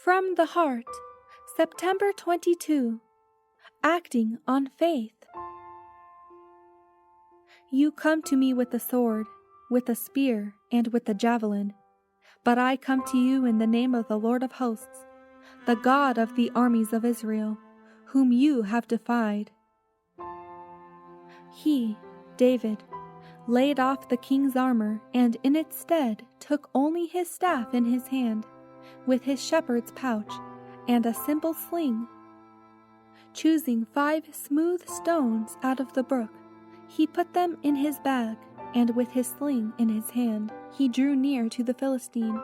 From the Heart, September 22. Acting on Faith. You come to me with the sword, with the spear, and with the javelin, but I come to you in the name of the Lord of hosts, the God of the armies of Israel, whom you have defied. He, David, laid off the king's armor, and in its stead took only his staff in his hand, with his shepherd's pouch, and a simple sling. Choosing 5 smooth stones out of the brook, he put them in his bag, and with his sling in his hand, he drew near to the Philistine.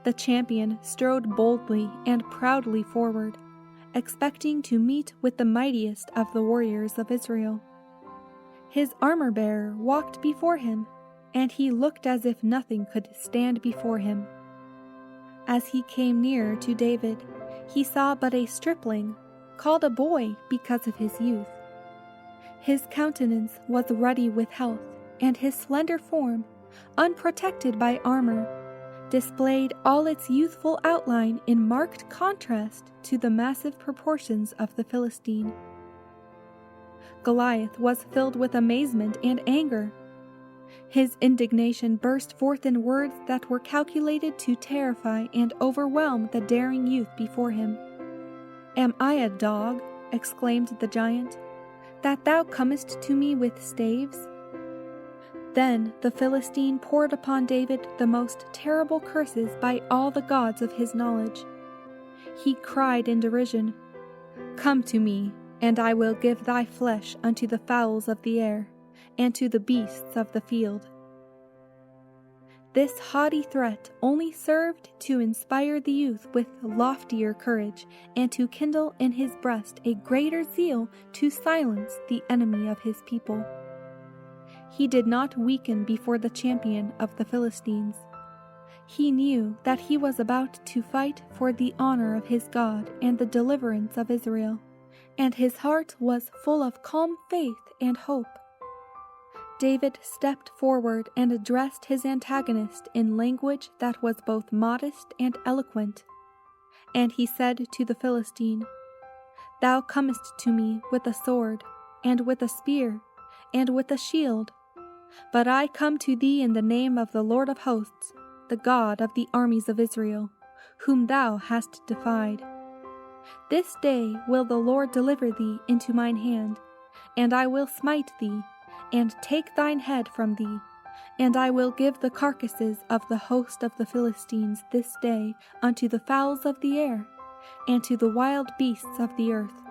The champion strode boldly and proudly forward, expecting to meet with the mightiest of the warriors of Israel. His armor-bearer walked before him, and he looked as if nothing could stand before him. As he came nearer to David, he saw but a stripling, called a boy because of his youth. His countenance was ruddy with health, and his slender form, unprotected by armor, displayed all its youthful outline in marked contrast to the massive proportions of the Philistine. Goliath was filled with amazement and anger. His indignation burst forth in words that were calculated to terrify and overwhelm the daring youth before him. "Am I a dog," exclaimed the giant, "that thou comest to me with staves?" Then the Philistine poured upon David the most terrible curses by all the gods of his knowledge. He cried in derision, "Come to me, and I will give thy flesh unto the fowls of the air, and to the beasts of the field." This haughty threat only served to inspire the youth with loftier courage, and to kindle in his breast a greater zeal to silence the enemy of his people. He did not weaken before the champion of the Philistines. He knew that he was about to fight for the honor of his God and the deliverance of Israel, and his heart was full of calm faith and hope. David stepped forward and addressed his antagonist in language that was both modest and eloquent. And he said to the Philistine, "Thou comest to me with a sword, and with a spear, and with a shield, but I come to thee in the name of the Lord of hosts, the God of the armies of Israel, whom thou hast defied. This day will the Lord deliver thee into mine hand, and I will smite thee, and take thine head from thee, and I will give the carcasses of the host of the Philistines this day unto the fowls of the air, and to the wild beasts of the earth,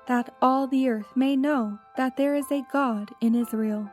that all the earth may know that there is a God in Israel."